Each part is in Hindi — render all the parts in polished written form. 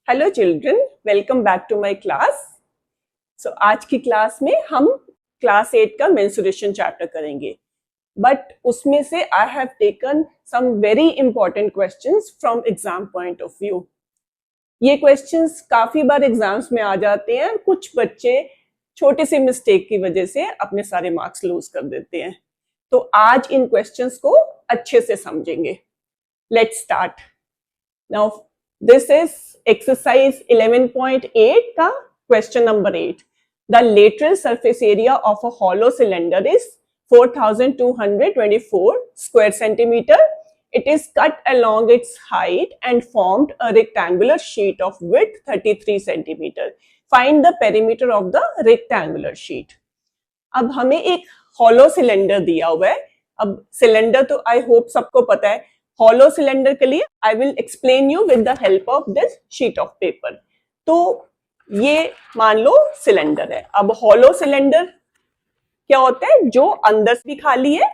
Hello children, welcome back to my class. So आज की क्लास में हम क्लास 8 का मेंसुरेशन चैप्टर करेंगे, बट उसमें से I have taken some very important questions from exam point of view. ये क्वेश्चंस काफी बार एग्जाम्स में आ जाते हैं। कुछ बच्चे छोटे से मिस्टेक की वजह से अपने सारे मार्क्स लूज कर देते हैं, तो आज इन क्वेश्चंस को अच्छे से समझेंगे। Let's start now. This is exercise 11.8 का question number 8. The lateral surface area of a hollow cylinder is 4,224 square centimeter. It is cut along its height and formed a rectangular sheet of width 33 centimeter. Find the perimeter of the rectangular sheet. अब हमें एक hollow cylinder दिया हुआ है। अब cylinder तो I hope सबको पता है। हॉलो सिलेंडर के लिए I will explain you with the help of this sheet of paper. तो ये मान लो सिलेंडर है। अब हॉलो सिलेंडर क्या होता है? जो अंदर से भी खाली है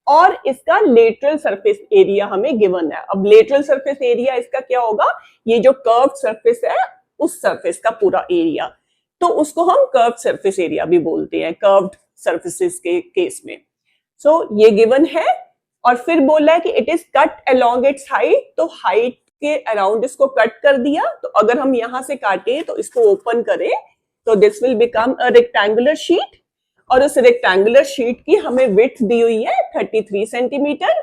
और इसका लेटरल सरफेस एरिया हमें गिवन है। अब लेटरल सरफेस एरिया इसका क्या होगा? ये जो कर्व्ड सरफेस है उस सरफेस का पूरा एरिया, तो उसको हम कर्व्ड सरफेस एरिया भी बोलते हैं कर्व्ड सरफेसेस के केस में। सो ये गिवन है और फिर बोला है कि it is cut along it's height, तो हाइट के अराउंड इसको कट कर दिया। तो अगर हम यहां से काटें तो इसको ओपन करें तो this will become a rectangular sheet, और उस रेक्टेंगुलर शीट की हमें विड्थ दी हुई है 33 centimetre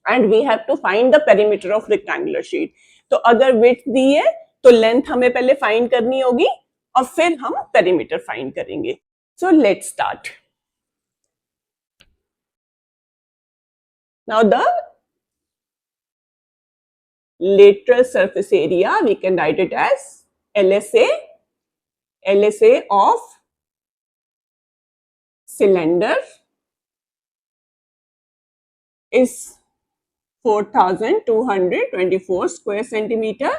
and we have to find the perimeter of rectangular sheet. तो अगर विड्थ दी है तो लेंथ हमें पहले फाइंड करनी होगी और फिर हम पेरीमीटर फाइंड करेंगे। So let's start. Now the lateral surface area, we can write it as LSA. LSA of cylinder is 4,224 square centimeter.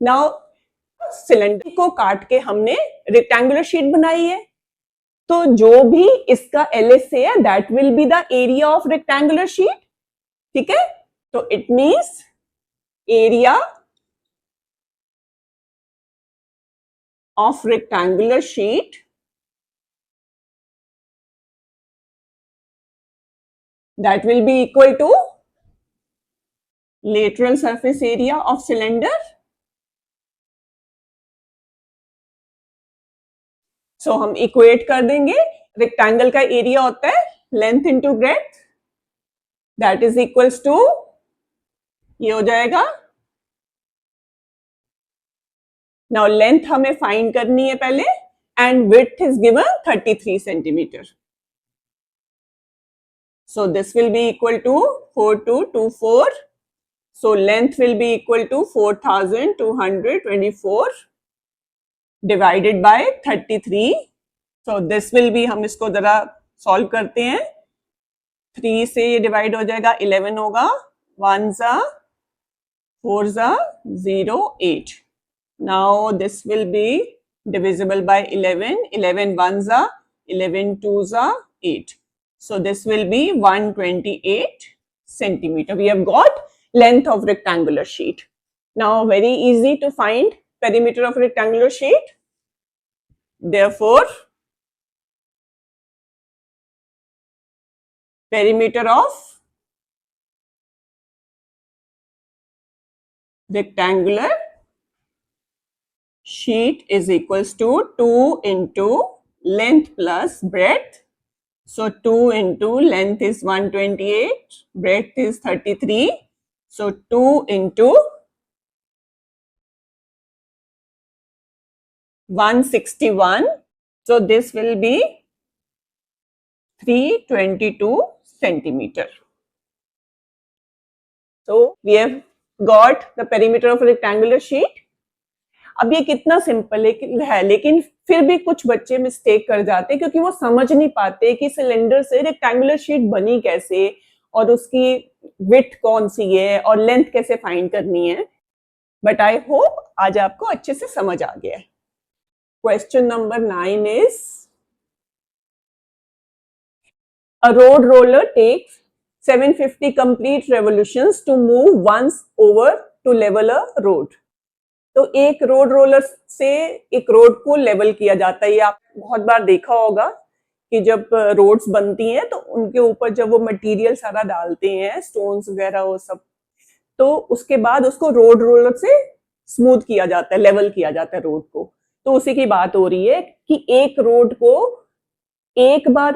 Now cylinder को काट के हमने रेक्टेंगुलर शीट बनाई है, तो जो भी इसका LSA है that will be the area of rectangular sheet. ठीक है, तो it means area of rectangular sheet that will be equal to lateral surface area of cylinder. So हम इक्वेट कर देंगे। रेक्टेंगल का एरिया होता है length into breadth, that is equals to, ये हो जाएगा। नाउ लेंथ हमें फाइंड करनी है पहले and width is given 33 centimetre. So this will be equal to 4224। So length will be equal to 4,224 divided by 33। So this will be, हम इसको जरा सॉल्व करते हैं। 3 से ये डिवाइड हो जाएगा, 11 होगा, 1 जा 4 जा 0 8। Now this will be divisible by 11, 11 1 जा 11 2 जा 8। सो this will B 128 centimeter. We have got length of rectangular sheet. Now very easy to find perimeter of rectangular sheet. Therefore, perimeter of rectangular sheet is equals to 2 into length plus breadth. So 2 into length is 128, breadth is 33. So 2 into 161. So this will be 322 centimeter. So we have got the perimeter of a rectangular sheet. अब ये कितना सिंपल है, लेकिन फिर भी कुछ बच्चे मिस्टेक कर जाते हैं क्योंकि वो समझ नहीं पाते कि सिलेंडर से रेक्टेंगुलर शीट बनी कैसे और उसकी विड्थ कौन सी है और लेंथ कैसे फाइंड करनी है। बट आई होप आज आपको अच्छे से समझ आ गया है। Question number 9 is, a road roller takes 750 complete revolutions to move once over to level a road. तो एक रोड रोलर से एक रोड को लेवल किया जाता है। ये आप बहुत बार देखा होगा कि जब रोड्स बनती हैं तो उनके ऊपर जब वो मटेरियल सारा डालते हैं, स्टोन्स वगैरह वो सब, तो उसके बाद उसको रोड रोलर से स्मूथ किया जाता है, लेवल किया जाता है रोड को। तो उसी की बात हो रही है कि एक रोड को एक बार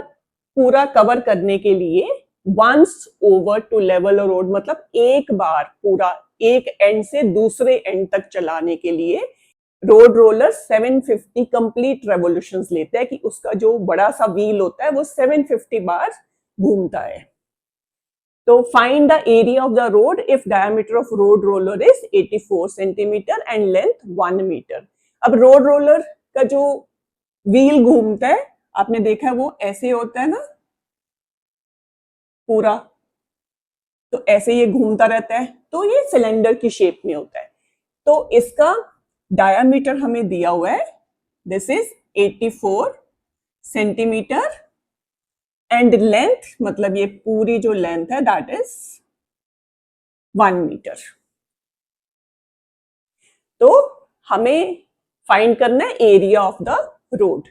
पूरा कवर करने के लिए once over to level road, मतलब एक बार पूरा एक एंड से दूसरे एंड तक चलाने के लिए रोड रोलर 750 कंप्लीट रेवोल्यूशंस लेता है कि उसका जो बड़ा सा व्हील होता है वो 750 बार घूमता है। तो find the area of the road if diameter of road roller is 84 centimetre and length 1 metre. अब रोड रोलर का जो व्हील घूमता है, आपने देखा है वो ऐसे होता है ना पूरा, तो ऐसे ये घूमता रहता है, तो ये सिलेंडर की शेप में होता है। तो इसका डायमीटर हमें दिया हुआ है, this is 84 centimetre and length, मतलब ये पूरी जो लेंथ है दैट इज 1 मीटर। तो हमें फाइंड करना है एरिया ऑफ द रोड।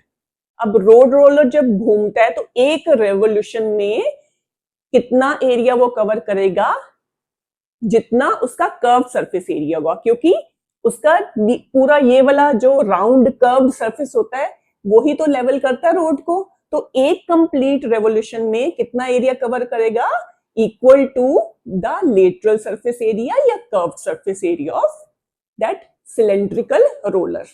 अब रोड रोलर जब घूमता है तो एक रेवोल्यूशन में कितना एरिया वो कवर करेगा, जितना उसका कर्व सरफेस एरिया होगा, क्योंकि उसका पूरा ये वाला जो राउंड कर्व सरफेस होता है वो ही तो लेवल करता है रोड को। तो एक कंप्लीट रेवोल्यूशन में कितना एरिया कवर करेगा, equal to the lateral surface area या curve surface area of that cylindrical roller.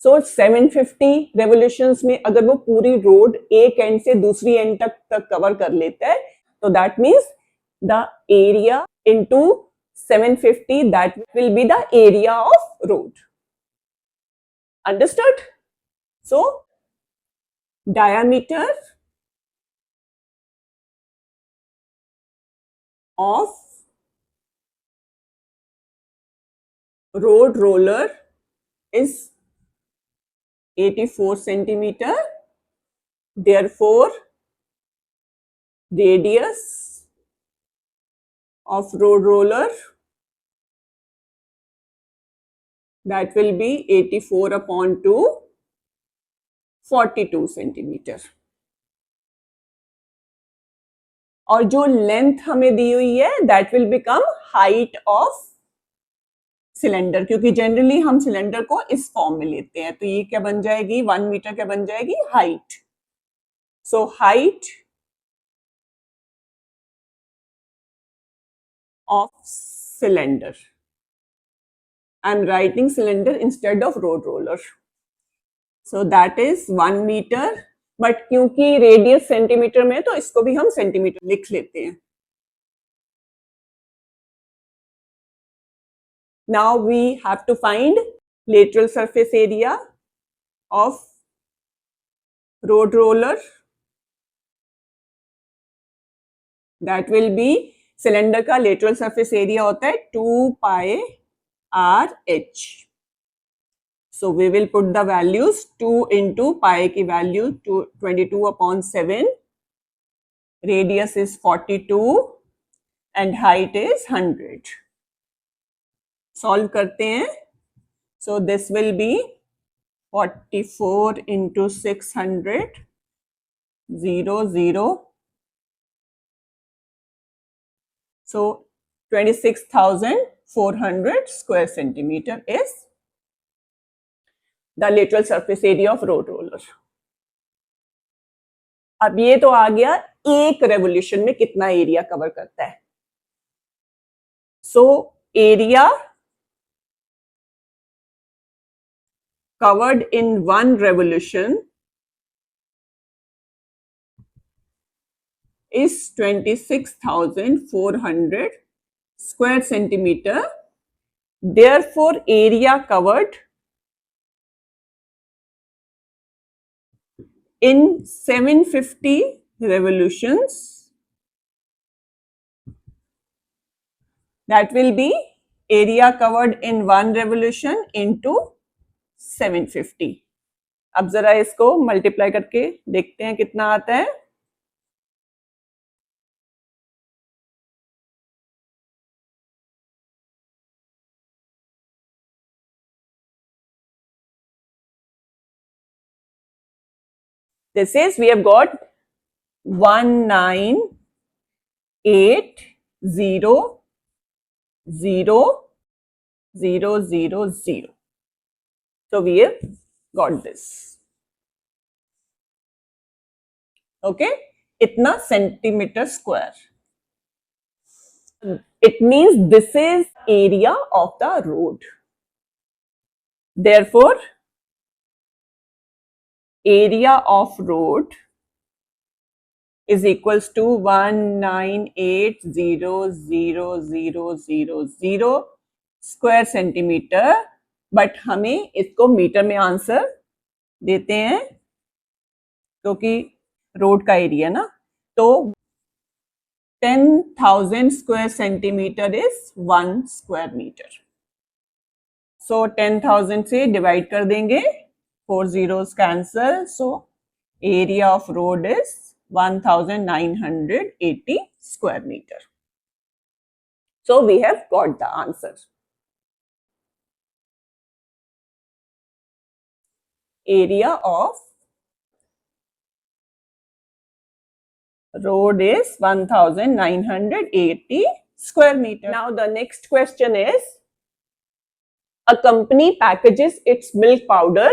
So 750 revolutions में अगर वो पूरी रोड एक एंड से दूसरी एंड तक कवर कर लेता है, तो that means the area into 750, that will be the area of road. Understood? So diameter of road roller is 84 centimeter, therefore radius of road roller, that will be 84 upon 2, 42 centimetre. और जो लेंथ हमें दी हुई है that will become height of cylinder, क्योंकि जनरली हम सिलेंडर को इस फॉर्म में लेते हैं, तो ये क्या बन जाएगी, 1 मीटर क्या बन जाएगी, height. So height of cylinder. I am writing cylinder instead of road roller. So that is 1 meter, but क्योंकि रेडियस सेंटीमीटर में तो इसको भी हम सेंटीमीटर लिख लेते हैं। Now we have to find lateral surface area of road roller. That will be, cylinder का लेटरल सरफेस एरिया होता है 2 pi R H. So we will put the values, 2 into pi की value 22 upon 7, radius is 42 and height is 100। Solve करते हैं। So this will be 44 into 600, 0 0, so 26,400 square centimeter is the lateral surface area of road roller. अब ये तो आ गया एक रेवोल्यूशन में कितना एरिया कवर करता है। So area covered in 1 revolution is 26,400 square centimeter. Therefore, area covered in 750 revolutions, that will be area covered in 1 revolution into 750. अब जरा इसको मल्टीप्लाई करके देखते हैं कितना आता है। This is, we have got 1980000. So we have got this. Okay, itna centimeter square. It means this is area of the road. Therefore, area of road is equals to 1980000 square centimetre. But हमें इसको मीटर में आंसर देते हैं क्योंकि रोड का एरिया ना. तो 10,000 square centimetre is 1 square metre. So 10,000 से डिवाइड कर देंगे, 4 zeros cancel. So area of road is 1980 square meter. So we have got the answer. Area of road is 1980 square meter. Now the next question is, a company packages its milk powder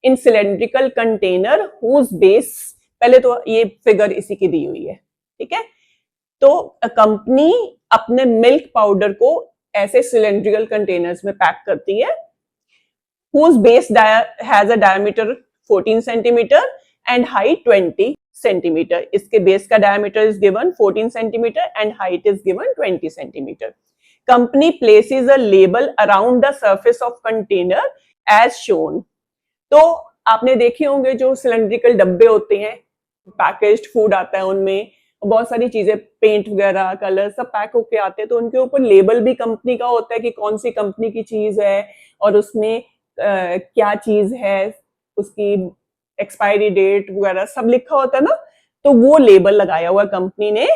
in cylindrical container whose base, पहले तो ये फिगर इसी की दी हुई है, ठीक है. तो कंपनी अपने मिल्क पाउडर को ऐसे सिलेंड्रिकल कंटेनर्स में पैक करती है, whose base has a diameter 14 centimeter and height 20 centimeter. इसके बेस का diameter is given 14 centimeter and height is given 20 centimeter. Company places a label around the surface of container as shown. तो आपने देखे होंगे जो सिलेंड्रिकल डब्बे होते हैं, पैकेज्ड फूड आता है उनमें, बहुत सारी चीजें, पेंट वगैरह, कलर सब पैक होके आते हैं, तो उनके ऊपर लेबल भी कंपनी का होता है कि कौन सी कंपनी की चीज है और उसमें क्या चीज है, उसकी एक्सपायरी डेट वगैरह सब लिखा होता है ना. तो वो लेबल लगाया हुआ कंपनी ने.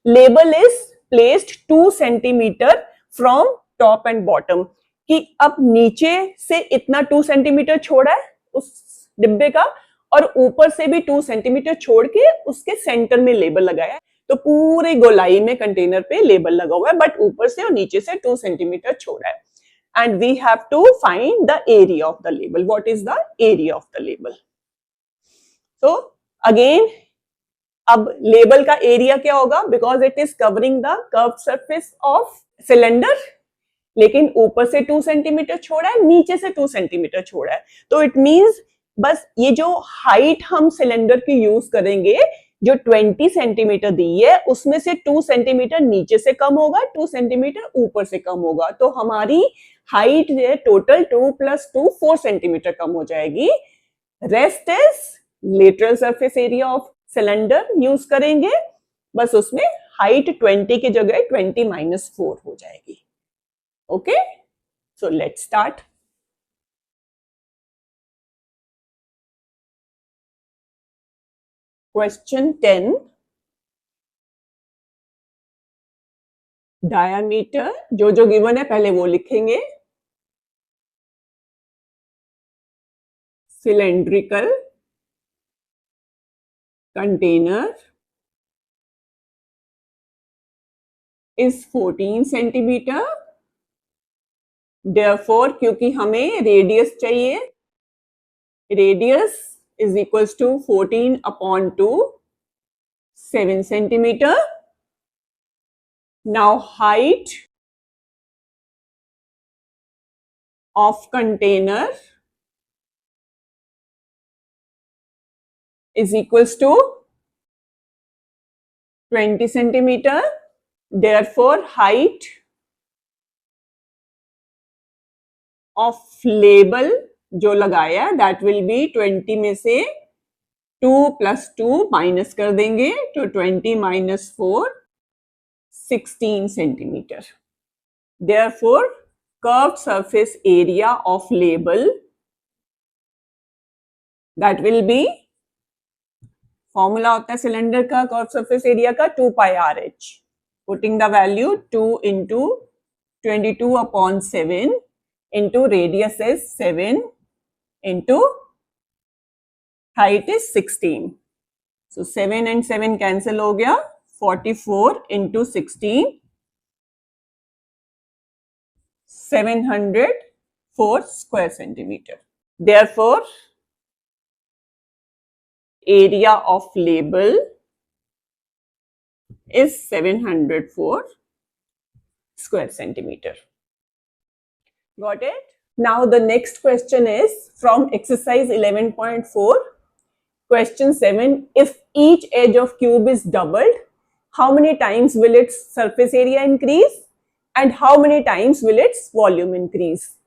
Label is placed 2 centimetre from top and bottom, कि अब नीचे से इतना 2 सेंटीमीटर छोड़ा है उस डिब्बे का और ऊपर से भी 2 सेंटीमीटर छोड़ के उसके सेंटर में लेबल लगाया है. तो पूरे गोलाई में कंटेनर पे लेबल लगा हुआ है, बट ऊपर से और नीचे से 2 सेंटीमीटर छोड़ा है. And we have to find the area of the label. What is the area of the label? तो अगेन, अब लेबल का एरिया क्या होगा? Because it is covering the curved surface of cylinder, लेकिन ऊपर से 2 सेंटीमीटर छोड़ा है, नीचे से 2 सेंटीमीटर छोड़ा है. तो इट मींस बस ये जो हाइट हम सिलेंडर की यूज करेंगे, जो 20 सेंटीमीटर दी है, उसमें से 2 सेंटीमीटर नीचे से कम होगा, 2 सेंटीमीटर ऊपर से कम होगा. तो हमारी हाइट है टोटल 2 + 2 4 सेंटीमीटर कम हो जाएगी. Rest is lateral surface area of cylinder use करेंगे, बस उसमें हाइट 20 की जगह 20 - 4 हो जाएगी. Okay, so let's start. Question 10. Diameter जो गिवन है पहले वो लिखेंगे. Cylindrical container is 14 centimetre. Therefore, क्योंकि हमें रेडियस चाहिए, radius is equals to 14/2, 7 centimeter. Now height of container is equals to 20 centimeter. Therefore, height of label जो लगाया that will be 20 में से 2 + 2 माइनस कर देंगे, तो 20 - 4 16 centimetre. Therefore, curved surface area of label that will be, formula होता है सिलेंडर का कर्व सरफेस एरिया का 2πRH. Putting the value 2 into 22/7 into radius is 7 into height is 16. So 7 and 7 cancel हो गया, 44 into 16, 704 square centimeter. Therefore, area of label is 704 square centimeter. Got it? Now the next question is from exercise 11.4. Question 7. If each edge of cube is doubled, how many times will its surface area increase and how many times will its volume increase?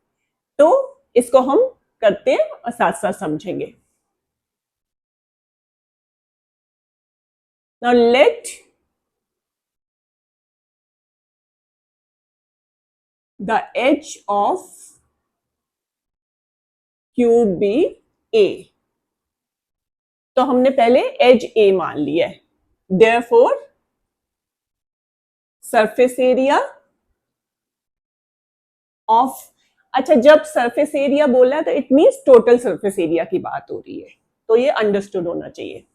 तो इसको हम करते हैं और साथ साथ समझेंगे. Now let the edge of cube be A. तो हमने पहले एज ए मान लिया है. Therefore, सरफेस एरिया ऑफ, अच्छा जब सरफेस एरिया बोला तो it means total surface area की बात हो रही है, तो ये अंडरस्टूड होना चाहिए.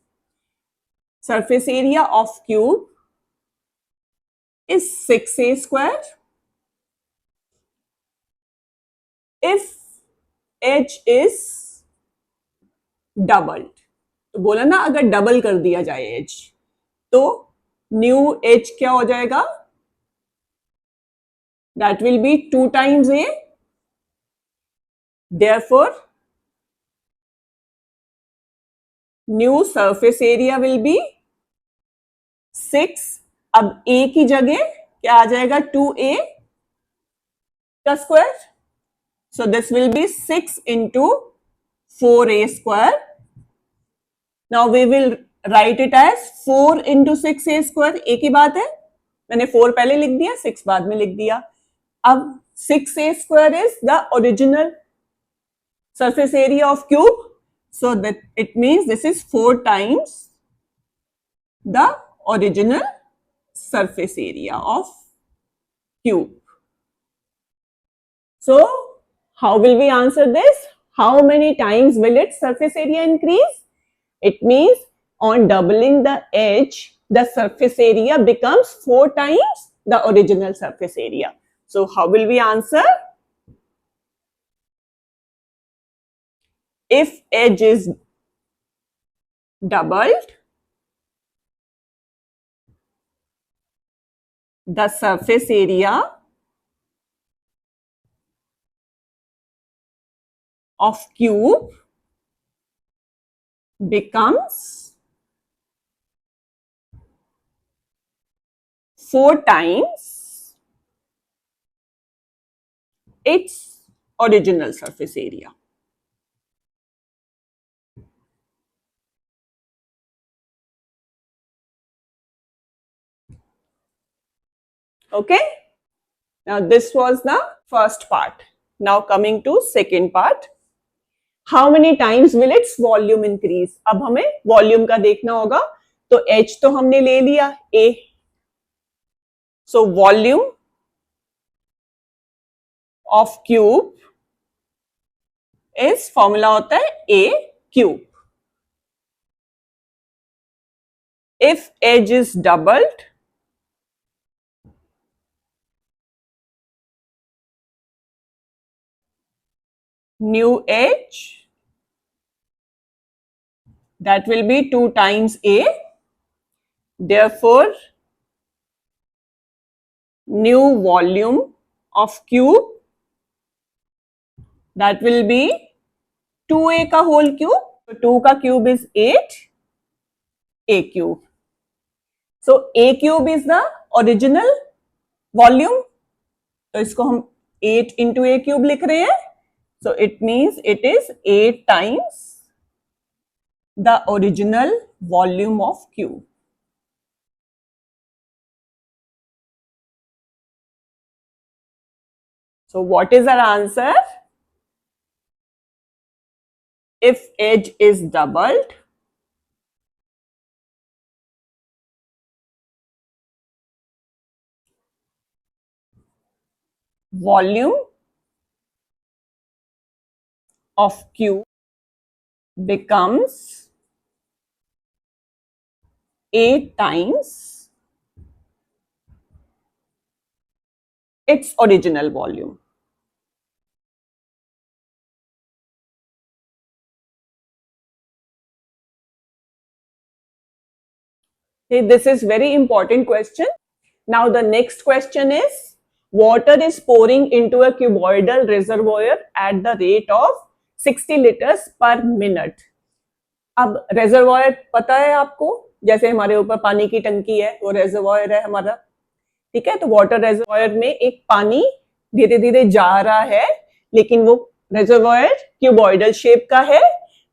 Surface area of cube is 6a square if edge is doubled. तो बोला ना अगर डबल कर दिया जाए एज तो न्यू एज क्या हो जाएगा, that will B 2 times a. Therefore, new surface area will be 6. अब a की जगह क्या आ जाएगा, 2a का square. So this will be 6 into 4a square. Now we will write it as 4 into 6a square. एक ही बात है, मैंने 4 पहले लिख दिया, 6 बाद में लिख दिया. अब 6a square is the original surface area of cube. So that it means this is 4 times the original surface area of cube. So how will we answer this? How many times will its surface area increase? It means on doubling the edge, the surface area becomes 4 times the original surface area. So how will we answer? If edge is doubled, the surface area of cube becomes 4 times its original surface area. Okay? Now this was the first part. Now coming to second part. How many times will its volume increase? अब हमें वॉल्यूम का देखना होगा. तो H तो हमने ले लिया A. So volume of cube is formula होता है A cube. If edge is doubled, new edge, that will be 2 times A. Therefore, new volume of cube, that will be 2A का whole cube. So 2 का cube is 8, A cube. So A cube is the original volume. तो इसको हम 8 into A cube लिख रहे हैं. So it means it is 8 times the original volume of cube. So what is our answer? If edge is doubled, volume of cube becomes 8 times its original volume. Okay, this is very important question. Now the next question is, water is pouring into a cuboidal reservoir at the rate of 60 liters per minute. अब रेजर्वायर पता है आपको, जैसे हमारे ऊपर पानी की टंकी है, वो रेजर्वायर है हमारा, ठीक है। तो वाटर रेजर्वायर में एक पानी धीरे धीरे जा रहा है, लेकिन वो रेजर्वायर क्यूबॉइडल शेप का है।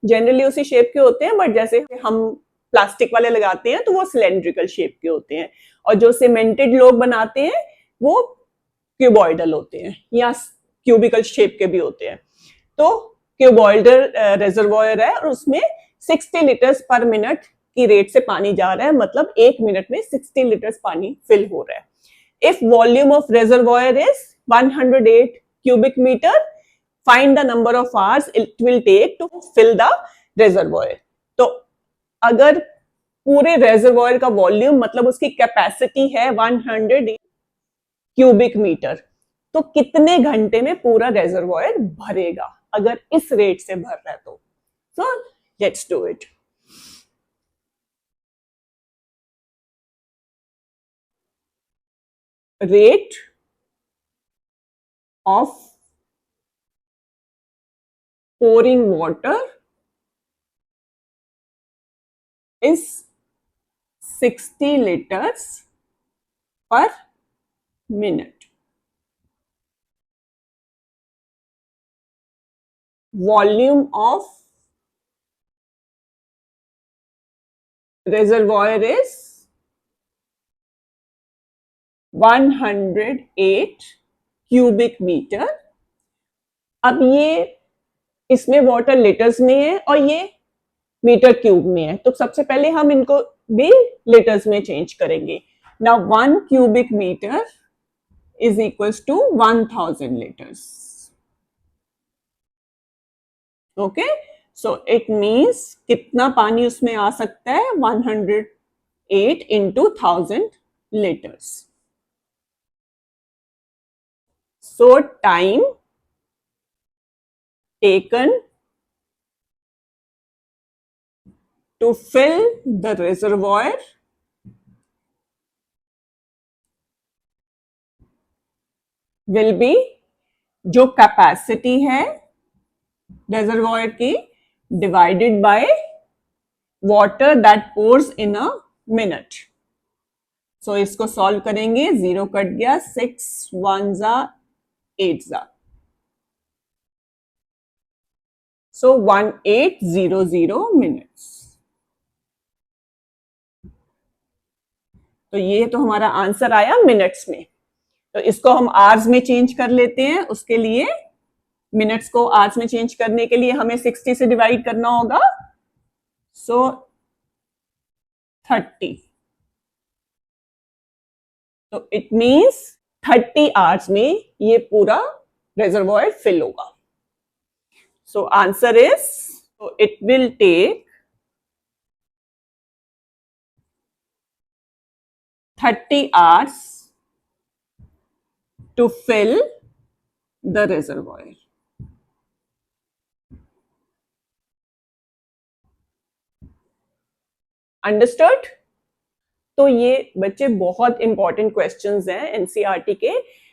जनरली उसी शेप के होते हैं, बट जैसे हम प्लास्टिक वाले लगाते हैं तो वो सिलेंड्रिकल शेप के होते हैं, और जो सीमेंटेड लोग बनाते हैं वो क्यूबॉइडल होते हैं या क्यूबिकल शेप के भी होते हैं। तो क्यूबॉइडल रेजर्वायर है और उसमें 60 लीटर्स पर मिनट की रेट से पानी जा रहा है, मतलब 1 मिनट में 60 लीटर्स पानी फिल हो रहा है। If volume of reservoir is 108 cubic meter, find the number of hours it will take to fill the reservoir. तो अगर पूरे रेजर्वायर का वॉल्यूम मतलब उसकी कैपेसिटी है 108 क्यूबिक मीटर, तो कितने घंटे में पूरा रेजर्वायर भरेगा अगर इस रेट से भर रहा है तो। So let's do it. Rate of pouring water is 60 liters per minute. Volume of reservoir is 108 cubic metre. अब ये इसमें वाटर लीटर्स में है और ये मीटर क्यूब में है, तो सबसे पहले हम इनको भी लीटर्स में चेंज करेंगे। Now 1 cubic metre is equals to 1000 litres. Okay, so it means कितना पानी उसमें आ सकता है, 108 into 1000 litres. So time taken to fill the reservoir will be जो कैपेसिटी है रेजर्वायर की divided by water that pours in a minute. So इसको सॉल्व करेंगे, 0 कट गया, 6 1 जा 8 जा, सो 1800 मिनट्स। तो ये तो हमारा आंसर आया मिनट्स में। तो इसको हम आवर्स में चेंज कर लेते हैं। उसके लिए मिनट्स को आवर्स में चेंज करने के लिए हमें 60 से डिवाइड करना होगा, सो 30। तो इट मींस 30 आवर्स में ये पूरा रेजर्वायर फिल होगा। So answer is, it will take 30 hours to fill the reservoir. Understood? तो ये बच्चे बहुत इंपॉर्टेंट क्वेश्चंस हैं एनसीईआरटी के,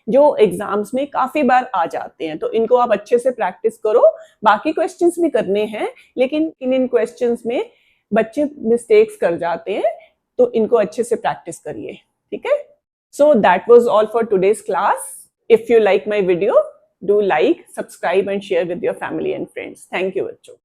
जो एग्जाम्स में काफी बार आ जाते हैं। तो इनको आप अच्छे से प्रैक्टिस करो। बाकी क्वेश्चंस भी करने हैं, लेकिन इन क्वेश्चंस में बच्चे मिस्टेक्स कर जाते हैं, तो इनको अच्छे से प्रैक्टिस करिए, ठीक है। So that was all for today's class. If you like my video, do like, subscribe and share with your family and friends. Thank you बच्चों।